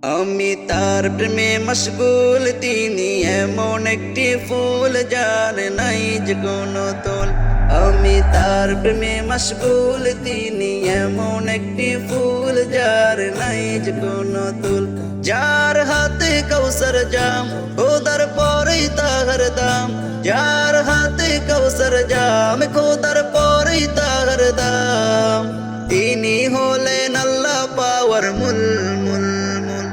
আমি তার প্রেমে মশগুল, তিনি এমন একটি ফুল যার নাই যে কোনো তোল। আমি তার প্রেমে মশগুল, তিনি এমন একটি ফুল যার নাই যে কোনো তোল। যার হাতে কৌসর জাম, খোদার পরেই তাহার দাম। যার হাতে কৌসর জাম, খোদার পরেই তাহার দাম। তিনি হলেন আল্লাহ পাওয়ার মূল মূল মূল।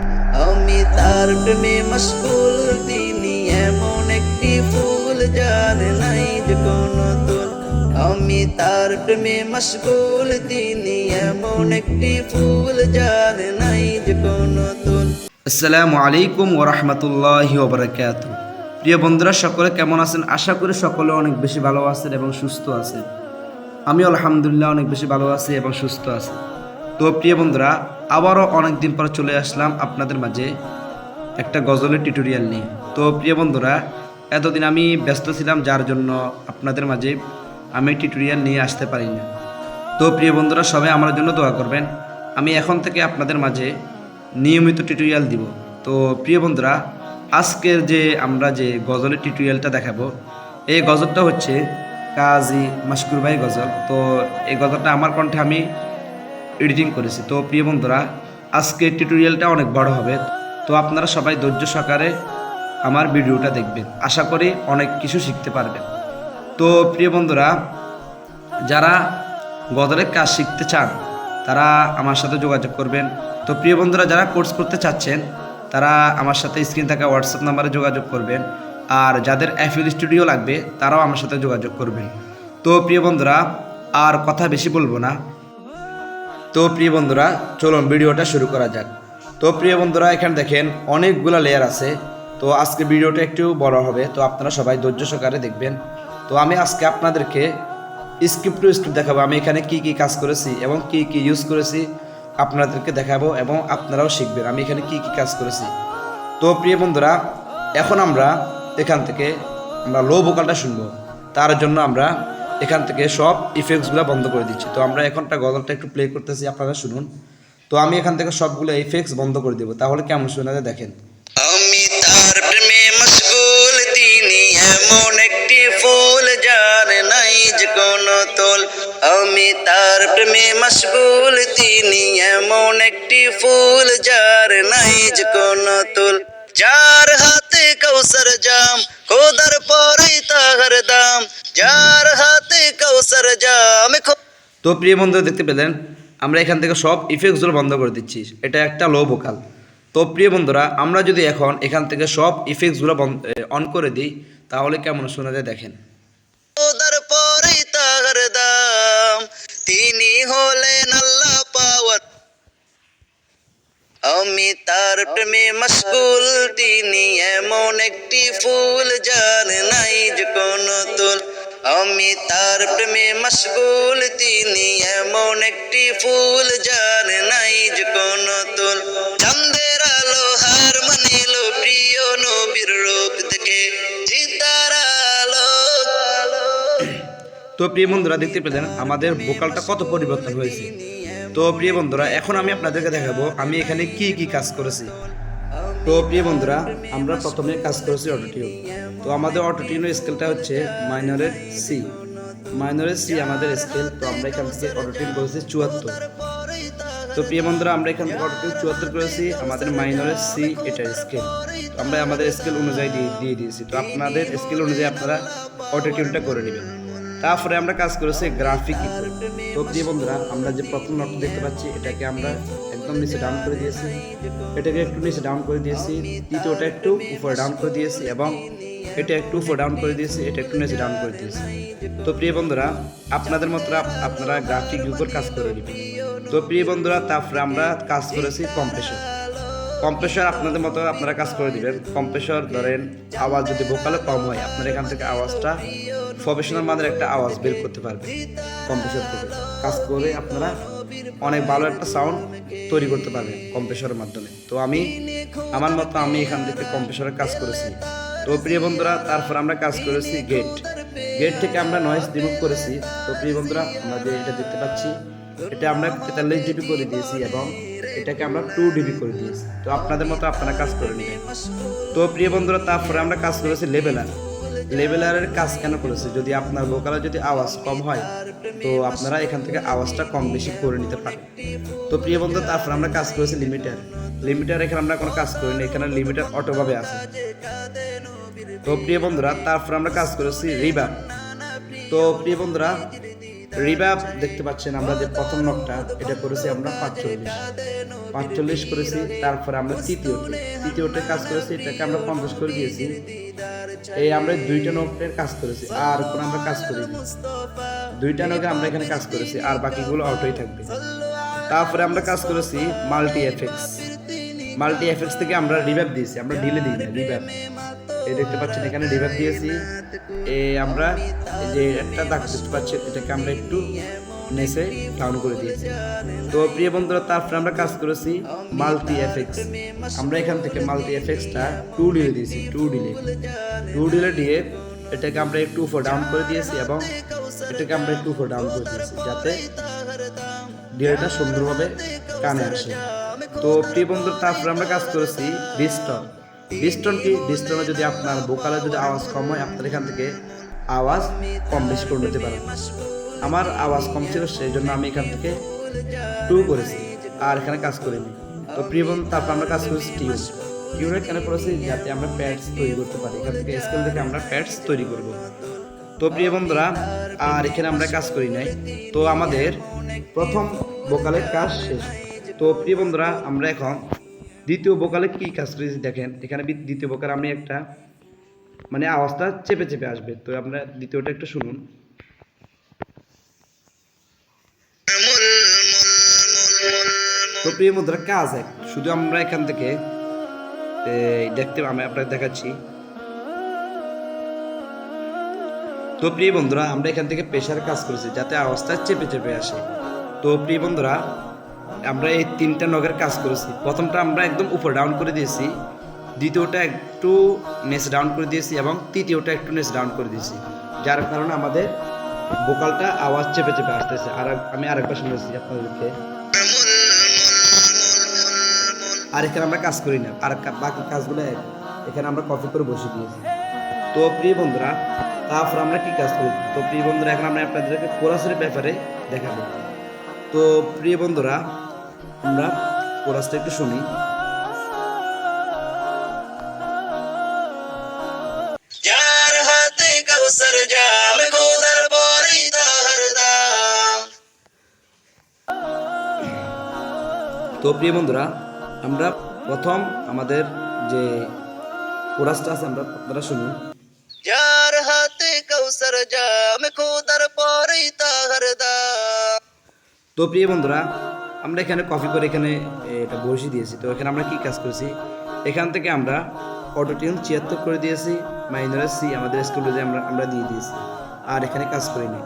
আমি তার প্রেমে মশগুল, তিনি এমন একটি ফুল যার নাই যে কোনো তোল। আমি তার প্রেমে মশগুল, তিনি এমন একটি ফুল যার নাই যে কোনো তোল। আসসালামু আলাইকুম ওয়া রাহমাতুল্লাহি ওয়া বারাকাতুহু। প্রিয় বন্ধুরা, সকলে কেমন আছেন? আশা করি সকলে অনেক বেশি ভালো আছেন এবং সুস্থ আছেন। আমি আলহামদুলিল্লাহ অনেক বেশি ভালো আছি এবং সুস্থ আছি। তো প্রিয় বন্ধুরা, আবারও অনেক দিন পর চলে আসলাম আপনাদের মাঝে একটা গজলের টিউটোরিয়াল নিয়ে। তো প্রিয় বন্ধুরা, এতদিন আমি ব্যস্ত ছিলাম, যার জন্য আপনাদের মাঝে আমি টিউটোরিয়াল নিয়ে আসতে পারি না। তো প্রিয় বন্ধুরা, সবাই আমার জন্য দোয়া করবেন। আমি এখন থেকে আপনাদের মাঝে নিয়মিত টিউটোরিয়াল দিব। তো প্রিয় বন্ধুরা, আজকের যে আমরা যে গজলের টিউটোরিয়ালটা দেখাবো, এই গজলটা হচ্ছে কাজী মাশকুর ভাই গজল। তো এই গজলটা আমার কণ্ঠে আমি এডিটিং করেছি। তো প্রিয় বন্ধুরা, আজকের টিউটোরিয়ালটা অনেক বড় হবে। তো আপনারা সবাই ধৈর্য সহকারে আমার ভিডিওটা দেখবেন, আশা করি অনেক কিছু শিখতে পারবেন। তো প্রিয় বন্ধুরা, যারা গজলের কাজ শিখতে চান তারা আমার সাথে যোগাযোগ করবেন। তো প্রিয় বন্ধুরা, যারা কোর্স করতে চাচ্ছেন তারা আমার সাথে স্ক্রিন থাকা হোয়াটসঅ্যাপ নাম্বারে যোগাযোগ করবেন। আর যাদের এফএল স্টুডিও লাগবে তারাও আমার সাথে যোগাযোগ করবেন। তো প্রিয় বন্ধুরা, আর কথা বেশি বলবো না। তো প্রিয় বন্ধুরা, চলুন ভিডিওটা শুরু করা যাক। তো প্রিয় বন্ধুরা, এখানে দেখেন অনেকগুলো লেয়ার আছে। তো আজকে ভিডিওটা একটু বড় হবে, তো আপনারা সবাই ধৈর্য সহকারে দেখবেন। তো আমি আজকে আপনাদেরকে স্ক্রিপ্ট টু স্ক্রিপ্ট দেখাবো, আমি এখানে কি কি কাজ করেছি এবং কি কি ইউজ করেছি আপনাদেরকে দেখাবো, এবং আপনারাও শিখবেন আমি এখানে কি কি কাজ করেছি। তো প্রিয় বন্ধুরা, এখন আমরা এখান থেকে আমরা লো ভোকালটা শুনবো। তার জন্য আমরা এখান থেকে সব ইফেক্টসগুলো বন্ধ করে দিচ্ছি। তো আমরা এখনটা গজলটা একটু প্লে করতেছি, আপনারা শুনুন। তো আমি এখান থেকে সবগুলো ইফেক্টস বন্ধ করে দেবো, তাহলে কেমন শোনা যায় দেখেন। আমি তার প্রেমে মশগুল, তিনি এমন একটি ফুল যার নাই যে কোনো তোল। আমি তার প্রেমে মশগুল, তিনি এমন একটি ফুল যার নাই যে কোনো তোল। যার হাতে কৌসর জাম, খোদার পরেই তাহার দাম। যার হাতে কৌসর জাম। তো প্রিয় বন্ধু, দেখতে পেলেন আমরা এখান থেকে সব ইফেক্টসগুলো বন্ধ করে দিচ্ছি। এটা একটা লো ভোকাল। তো প্রিয় বন্ধুরা, আমরা যদি এখন এখান থেকে সব ইফেক্টসগুলো অন করে দিই তাহলে কেমন শোনা যায় দেখেন। খোদার পরেই তাহার দাম, তিনি হলেন আল্লাহ পাওয়ার। আমি তার প্রেমে মশগুল, তিনি এমন একটি ফুল যার নাই যে কোনো তোল। আমি তার প্রেমে মশগুল, তিনি এমন একটি ফুল যার নাই যে কোনো তোল। চাঁদের আলো হার মানিল প্রিয় নবীর রূপ দেখে, চিতার আলো। তো প্রিয় বন্ধুরা, দেখতে পেলেন আমাদের ভোকালটা কত পরিবর্তন হয়েছে। তো প্রিয় বন্ধুরা, এখন আমি আপনাদেরকে দেখাবো আমি এখানে কি কি কাজ করেছি। তো প্রিয় বন্ধুরা, আমরা প্রথমে কাজ করেছি অটোটিউন। তো আমাদের অটোটিউনের স্কেলটা হচ্ছে মাইনরের সি। মাইনরের সি আমাদের স্কেল। তো আমরা এখান থেকে অটোটিউন করেছি 74। তো প্রিয় বন্ধুরা, আমরা এখান থেকে অটোটিউন 74 করেছি, আমাদের মাইনরের সি এটার স্কেল। তো আমরা আমাদের স্কেল অনুযায়ী দিয়ে দিয়েছি। তো আপনাদের স্কেল অনুযায়ী আপনারা অটোটিউনটা করে নেবেন। তারপরে আমরা কাজ করেছি গ্রাফিক ইকো। তো প্রিয় বন্ধুরা, আমরা যে প্রথম নোটটা দেখতে পাচ্ছি এটাকে আমরা একদম নিচে ডাউন করে দিয়েছি, এটাকে একটু নিচে ডাউন করে দিয়েছি, দ্বিতীয়টা একটু উপরে ডাউন করে দিয়েছি, এবং এটা একটু উপরে ডাউন করে দিয়েছি, এটা একটু নিচে ডাউন করে দিয়েছি। তো প্রিয় বন্ধুরা, আপনাদের মতো আপনারা গ্রাফিক ইকোর কাজ করে নেবেন। তো প্রিয় বন্ধুরা, তারপরে আমরা কাজ করেছি কম্প্রেসর। কম্প্রেসর আপনাদের মতো আপনারা কাজ করে দিবেন। কম্প্রেসর ধরেন আওয়াজ যদি ভোকালে কম হয়, আপনারা এখান থেকে আওয়াজটা প্রফেশনাল মানের একটা আওয়াজ বের করতে পারবেন। কম্প্রেসর থেকে কাজ করে আপনারা অনেক ভালো একটা সাউন্ড তৈরি করতে পারবেন কম্প্রেসরের মাধ্যমে। তো আমি আমার মতো আমি এখান থেকে কম্প্রেসরের কাজ করেছি। তো প্রিয় বন্ধুরা, তারপর আমরা কাজ করেছি গেট। গেট থেকে আমরা নয়েজ রিমুভ করেছি। তো প্রিয় বন্ধুরা, আমরা যে এটা দেখতে পাচ্ছি এটা আমরা 43 জিবি করে দিয়েছি এবং এটাকে আমরা 2 ডিবি করে দিয়েছি। তো আপনাদের মতো আপনারা কাজ করে নেবেন। তো প্রিয় বন্ধুরা, তারপরে আমরা কাজ করেছি লেভেলারের কাজ কেন করেছি, যদি আপনার ভোকালে যদি আওয়াজ কম হয় তো আপনারা এখান থেকে আওয়াজটা কম বেশি করে নিতে পারেন। তো প্রিয় বন্ধু, তারপর আমরা কাজ করেছি লিমিটার এখানে আমরা কোনো কাজ করিনি, এখানে লিমিটার অটোভাবে আছে। তো প্রিয় বন্ধুরা, তারপর আমরা কাজ করেছি রিভাব। তো প্রিয় বন্ধুরা, রিভাব দেখতে পাচ্ছেন আমরা যে প্রথম নকটা এটা করেছি আমরা 45 করেছি। তারপরে আমরা তৃতীয়টা কাজ করেছি, এটাকে আমরা 50 করে দিয়েছি। এই আমরা দুইটা নকের কাজ করেছি, আর কোনো আমরা কাজ করিনি। দুইটা নকে আমরা এখানে কাজ করেছি, আর বাকিগুলো অটোই থাকবে। তারপরে আমরা কাজ করেছি মাল্টি এফেক্টস থেকে আমরা রিভাব দিয়েছি, আমরা ডিলে দিই না, রিভাব। এই দেখতে পাচ্ছেন এখানে রিভাব দিয়েছি। আমরা এই যে একটা দাগ দেখতে পাচ্ছেন, এটাকে আমরা একটু নেসে ডাউন করে দিয়েছি। তো প্রিয় বন্ধুরা, তারপরে আমরা কাজ করেছি মাল্টি এফেক্টস। আমরা এখান থেকে মাল্টি এফেক্টসটা 2 ডিলে দিয়েছি, 2 ডিলে দিয়ে এটাকে আমরা একটু উপর ডাউন করে দিয়েছি এবং এটাকে আমরা একটু উপর ডাউন করে দিয়েছি যাতে ডিলেটা সুন্দরভাবে কানে আসে। তো প্রিয় বন্ধুরা, তারপরে আমরা কাজ করেছি ডিস্টনে যদি আপনার ভোকালে যদি আওয়াজ কম হয়, আপনার এখান থেকে আওয়াজ কম বেশি করে নিতে পারেন। আমার আওয়াজ কম ছিল, সেই জন্য আমি এখান থেকে 2 করেছি, আর এখানে কাজ করিনি। তো প্রিয় বন্ধু, তারপর আমরা কাজ করেছি টিউনে কেন করেছি, যাতে আমরা প্যাডস তৈরি করতে পারি। এখান থেকে স্কেল থেকে আমরা প্যাডস তৈরি করব। তো প্রিয় বন্ধুরা, আর এখানে আমরা কাজ করি নাই। তো আমাদের প্রথম ভোকালের কাজ শেষ। তো প্রিয় বন্ধুরা, আমরা এখন দ্বিতীয় ভোকালে কি কাজ করেছি দেখেন। এখানে দ্বিতীয় ভোকালে আমি একটা মানে আওয়াজটা চেপে আসবে। তো আমরা দ্বিতীয়টা একটু শুনুন। তো প্রিয় বন্ধুরা, কাজ এক, শুধু আমরা এখান থেকে দেখতে আমি আপনাকে দেখাচ্ছি। তো প্রিয় বন্ধুরা, আমরা এখান থেকে প্রেশার কাজ করেছি যাতে আওয়াজটা চেপে আসে। তো প্রিয় বন্ধুরা, আমরা এই 3টা নগের কাজ করেছি। প্রথমটা আমরা একদম উপর ডাউন করে দিয়েছি, দ্বিতীয়টা একটু নেস ডাউন করে দিয়েছি এবং তৃতীয়টা একটু নেস ডাউন করে দিয়েছি, যার কারণে আমাদের ভোকালটা আওয়াজ চেপে আসতেছে। আর আমি আরেকবার শুনেছি আপনাদেরকে। আর এখানে আমরা কাজ করি না, আর বাকি কাজগুলো এখানে আমরা কপি করে বসে দিয়েছি। তো প্রিয় বন্ধুরা, তারপর আমরা কি কাজ করি। তো প্রিয় বন্ধুরা, এখন আমরা আপনাদেরকে কোরাসের ব্যাপারে দেখাবো। তো প্রিয় বন্ধুরা, আমরা কোরাসটা একটু শুনি। যার হাতে কাউসার জাম খোদার পরেই তাহার দাম। তো প্রিয় বন্ধুরা, আমরা প্রথম আমাদের যে কোরাসটা আছে আমরা আপনারা শুনুন। যার হাতে কাউসার জাম খোদার পরেই তাহার দাম। তো প্রিয় বন্ধুরা, আমরা এখানে কপি করে এখানে এটা বসিয়ে দিয়েছি। তো এখানে আমরা কি কাজ করেছি, এখান থেকে আমরা অটোটিউন 76 করে দিয়েছি, মাইনরের সি আমাদের স্কুলে যে আমরা দিয়ে দিয়েছি, আর এখানে কাজ করিনি।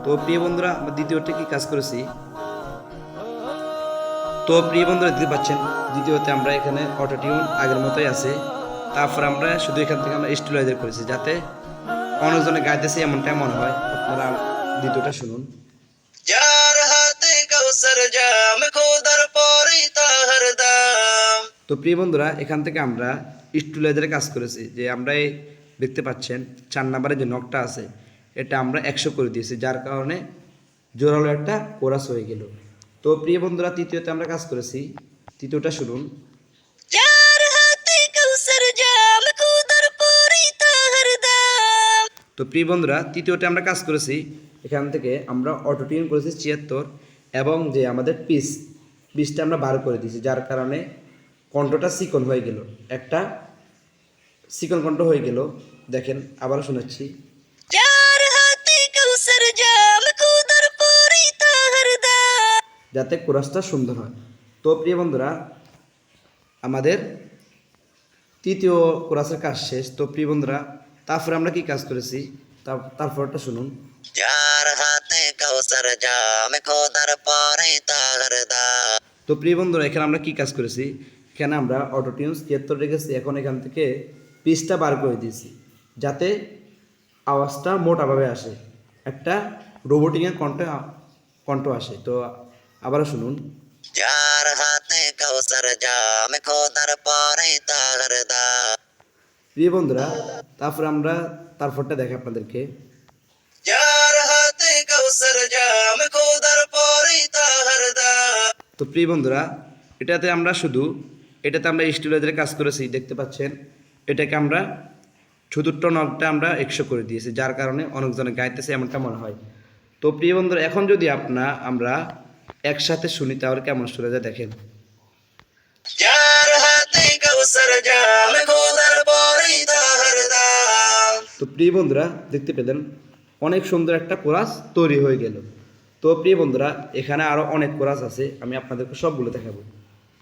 তো প্রিয় বন্ধুরা, আমরা দ্বিতীয়তে কি কাজ করেছি। তো প্রিয় বন্ধুরা, দেখতে পাচ্ছেন দ্বিতীয়তে আমরা এখানে অটোটিউন আগের মতোই আছে। তারপর আমরা শুধু এখান থেকে আমরা স্টেবিলাইজার করেছি যাতে অনেকজনে গাইতেছে এমনটাই মনে হয়। আপনারা দ্বিতীয়টা শুনুন। যার হাতে কাউসার জাম খোদার পরেই তাহার দাম। তো প্রিয় বন্ধুরা, এখান থেকে আমরা স্টেবিলাইজারে কাজ করেছি, যে আমরা এই দেখতে পাচ্ছেন 4 নম্বরে যে নকটা আছে এটা আমরা 100 করে দিয়েছি, যার কারণে জোরালো একটা কোরাস হয়ে গেল। তো প্রিয় বন্ধুরা, তৃতীয়তে আমরা কাজ করেছি, তৃতীয়টা শুনুন। যার হাতে কাউসার জাম খোদার পরেই তাহার দাম। তো প্রিয় বন্ধুরা, তৃতীয়তে আমরা কাজ করেছি, এখান থেকে আমরা অটোটিউন করেছি 76 এবং যে আমাদের পিচটা আমরা 12 করে দিয়েছি, যার কারণে কণ্ঠটা চিকন হয়ে গেল, একটা চিকন কণ্ঠ হয়ে গেল। দেখেন, আবারও শোনাচ্ছি। যার হাতে কাউসার জাম খোদার পরেই তাহার দাম। যাতে কোরাসটা সুন্দর হয়। তো প্রিয় বন্ধুরা, আমাদের তৃতীয় কোরাসের কাজ শেষ। তো প্রিয় বন্ধুরা, তারপরে আমরা কি কাজ করেছি তারপরটা শুনুন। যার হাতে কাউসার জাম খোদার পরেই তাহার দাম। তো প্রিয় বন্ধুরা, এখানে আমরা কি কাজ করেছি, এখানে আমরা অটোটিউন 76 রেখেছি, এখন এখান থেকে পিচটা বার করে দিয়েছি যাতে আওয়াজটা মোটাভাবে আসে, একটা রোবোটিংয়ের কণ্ঠ আসে। তো আবারও শুনুন। যার হাতে কাউসার জাম খোদার পরে তার দাম। প্রিয় বন্ধুরা, তারপরে আমরা তারপরটা দেখি আপনাদেরকে। যার হাতে কাউসার জাম খোদার পরে তার দাম। তো প্রিয় বন্ধুরা, এটাতে আমরা স্টিলাইজারে কাজ করেছি, দেখতে পাচ্ছেন। এটাকে আমরা চতুর্থ নখটা আমরা 100 করে দিয়েছি, যার কারণে অনেকজনে গাইতেছে এমনটা মনে হয়। তো প্রিয় বন্ধুরা, এখন যদি আমরা একসাথে শুনি তাহলে কেমন শোনা যায় দেখেন। যার হাতে কাউসার জাম খোদার পরে তার দাম। তো প্রিয় বন্ধুরা, দেখতে পেলেন অনেক সুন্দর একটা কোরাস তৈরি হয়ে গেল। তো প্রিয় বন্ধুরা, এখানে আরও অনেক কোরাস আছে, আমি আপনাদেরকে সবগুলো দেখাবো।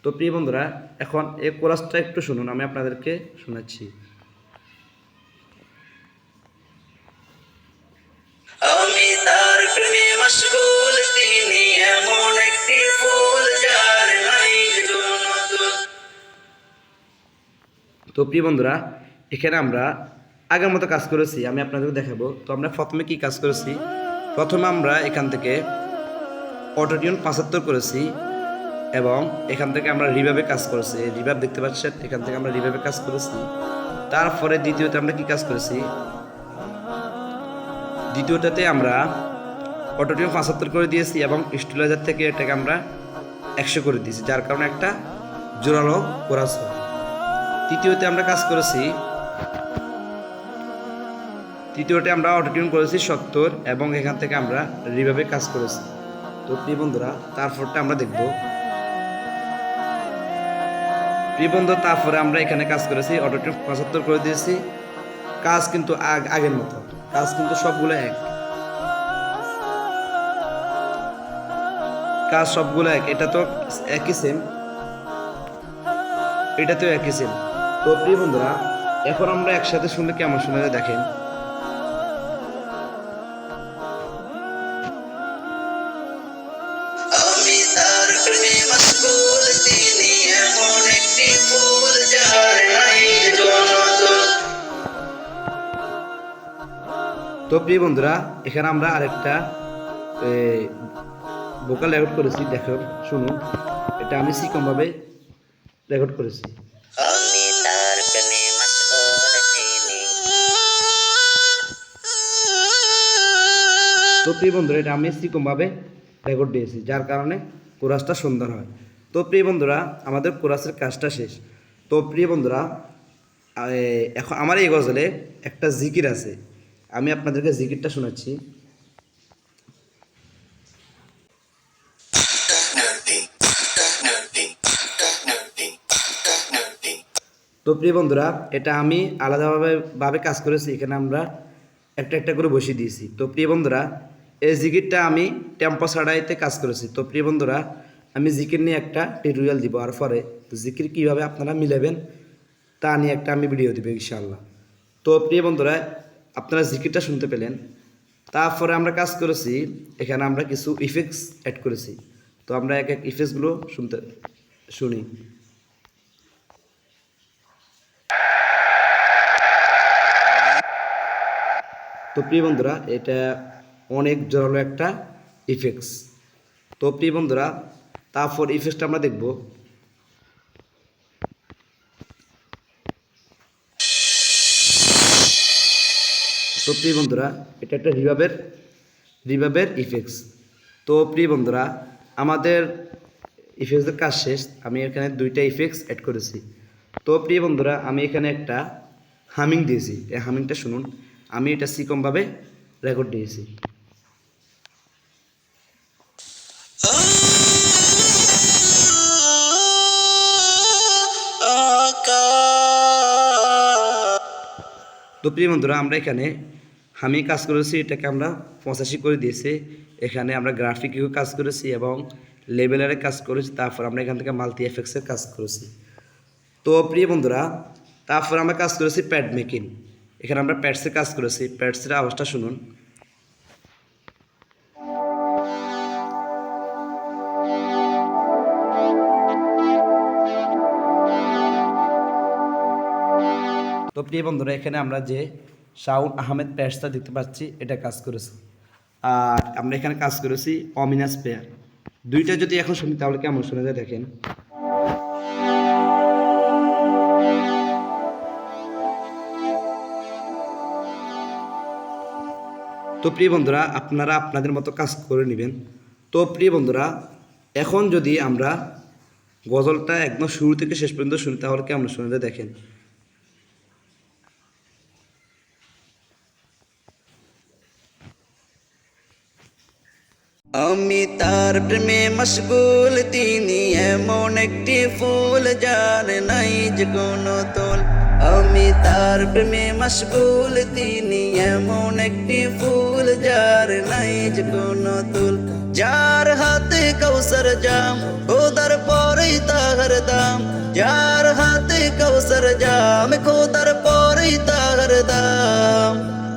তো প্রিয় বন্ধুরা, এখন এই কোরাসটা একটু শুনুন, আমি আপনাদেরকে শোনাচ্ছি। আমি তার প্রেমে মশগুল, তিনি এমন একটি ফুল যার নাই কোনো তুল। তো প্রিয় বন্ধুরা, এখানে আমরা আগের মতো কাজ করেছি, আমি আপনাদেরকে দেখাবো। তো আমরা প্রথমে কি কাজ করেছি, প্রথমে আমরা এখান থেকে অটোটিউন 75 করেছি এবং এখান থেকে আমরা রিভাবে কাজ করেছি। রিভাব দেখতে পাচ্ছেন, এখান থেকে আমরা রিভাবে কাজ করেছি। তারপরে দ্বিতীয়তে আমরা কি কাজ করেছি, দ্বিতীয়টাতে আমরা অটোটিউন 75 করে দিয়েছি এবং স্টেবিলাইজার থেকে এটাকে আমরা 100 করে দিয়েছি, যার কারণে একটা জোরালো কোরাস হয়। তৃতীয়তে আমরা কাজ করেছি, তৃতীয়তে আমরা অটোটিউন করেছি 70 এবং এখান থেকে আমরা রিভাবে কাজ করেছি। তো প্রিয় বন্ধুরা, তারপরটা আমরা দেখব। প্রিয় বন্ধু, তারপরে আমরা এখানে কাজ করেছি অটোটিউন 75 করে দিয়েছি। কাজ কিন্তু আগের মতো, কাজ কিন্তু সবগুলো এক, কাজ সবগুলো এক। এটা তো একই সেম, এটাতেও একই সেম। তো প্রিয় বন্ধুরা, এখন আমরা একসাথে শুনলে কেমন শোনা যায় দেখেন। আমি তার প্রেমে মশগুল, তিনি এমন একটি ফুল যার নাই কোনো তুল। তো প্রিয় বন্ধুরা, এখানে আমরা আরেকটা ভোকাল রেকর্ড করেছি, দেখো শুনুন। এটা আমি সিকমভাবে রেকর্ড করেছি। আমি তার প্রেমে মশগুল, তিনি। তো প্রিয় বন্ধুরা, এটা আমি সিকমভাবে রেকর্ড দিয়েছি, যার কারণে কোরাসটা সুন্দর হয়। তো প্রিয় বন্ধুরা, আমাদের কোরাসের কাজটা শেষ। তো প্রিয় বন্ধুরা, এখন আমার এই গজলে একটা জিকির আছে, আমি আপনাদেরকে জিকিরটা শোনাচ্ছি। তো প্রিয় বন্ধুরা, এটা আমি আলাদাভাবে কাজ করেছি, এখানে আমরা একটা একটা করে বসিয়ে দিয়েছি। তো প্রিয় বন্ধুরা, এই জিকিরটা আমি টেম্পো ছাড়াইতে কাজ করেছি। তো প্রিয় বন্ধুরা, আমি জিকির নিয়ে একটা টিউটোরিয়াল দিব আর পরে। তো জিকির কীভাবে আপনারা মিলাবেন তা নিয়ে একটা আমি ভিডিও দিব ইনশাআল্লাহ। তো প্রিয় বন্ধুরা, আপনারা জিকিরটা শুনতে পেলেন। তারপরে আমরা কাজ করেছি, এখানে আমরা কিছু ইফেক্টস অ্যাড করেছি। তো আমরা এক এক ইফেক্টসগুলো শুনি। তো প্রিয় বন্ধুরা, এটা অনেক জোরালো একটা ইফেক্টস। তো প্রিয় বন্ধুরা, তারপর ইফেক্টসটা আমরা দেখব। তো প্রিয় বন্ধুরা, এটা একটা রিভাবের ইফেক্টস। তো প্রিয় বন্ধুরা, আমাদের ইফেক্টসের কাজ শেষ। আমি এখানে দুইটা ইফেক্টস অ্যাড করেছি। তো প্রিয় বন্ধুরা, আমি এখানে একটা হামিং দিয়েছি, এই হামিংটা শুনুন। আমি এটা সিকমভাবে রেকর্ড দিয়েছি। তো প্রিয় বন্ধুরা, আমরা এখানে আমি কাজ করেছি, এটাকে আমরা 85 করে দিয়েছি। এখানে আমরা গ্রাফিকেও কাজ করেছি এবং লেভেলারে কাজ করেছি। তারপর আমরা এখান থেকে মাল্টি এফেক্টসের কাজ করেছি। তো প্রিয় বন্ধুরা, তারপর আমরা কাজ করেছি প্যাড মেকিং। এখানে আমরা প্যাডসের কাজ করেছি, প্যাডসের আওয়াজটা শুনুন। তো প্রিয় বন্ধুরা, এখানে আমরা যে শাউন আহমেদ প্যাডসটা দেখতে পাচ্ছি, এটা কাজ করেছি। আর আমরা এখানে কাজ করেছি অমিনাস পেয়ার। দুইটা যদি এখন শুনি তাহলে কেমন শোনা যায় দেখেন। তো প্রিয় বন্ধুরা, আপনারা আপনাদের মতো কাজ করে নেবেন। তো প্রিয় বন্ধুরা, এখন যদি আমরা গজলটা একদম শুরু থেকে শেষ পর্যন্ত শুনি তাহলে কেমন শোনা যায় দেখেন। আমি তার প্রেমে মশগুল, তিনি এমন একটি ফুল যার নাই যে কোনো তোল। আমি তার প্রেমে মশগুল, তিনি এমন একটি ফুল যার নাই যে কোনো তোল। যার হাতে কৌসর জাম, খোদার পরেই তাহার দাম। যার হাতে কৌসর জাম, খোদার পরেই তাহার দাম।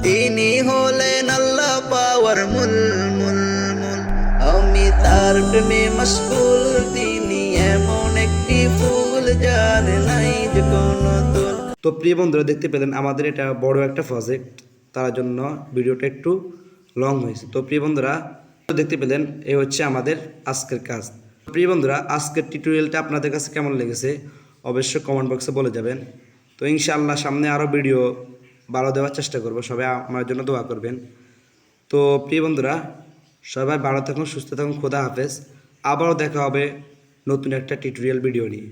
তিনি হলেন আল্লাহ পাওয়ার মূল মূল মূল। আমি তার প্রেমে মশগুল, তিনি এমন একটি ফুল যার নাই যে কোনো তোল। তো প্রিয় বন্ধুরা, দেখতে পেলেন আমাদের এটা বড় একটা প্রজেক্ট, তার জন্য ভিডিওটা একটু লং হয়েছে। তো প্রিয় বন্ধুরা, দেখতে পেলেন এই হচ্ছে আমাদের আজকের কাজ। প্রিয় বন্ধুরা, আজকের টিউটোরিয়ালটা আপনাদের কাছে কেমন লেগেছে অবশ্যই কমেন্ট বক্সে বলে যাবেন। তো ইনশাআল্লাহ সামনে আরও ভিডিও ভালো দেওয়ার চেষ্টা করব, সবাই আমার জন্য দোয়া করবেন। তো প্রিয় বন্ধুরা, সবাই ভালো থাকুন, সুস্থ থাকুন, খোদা হাফেজ। আবারও দেখা হবে নতুন একটা টিউটোরিয়াল ভিডিও নিয়ে।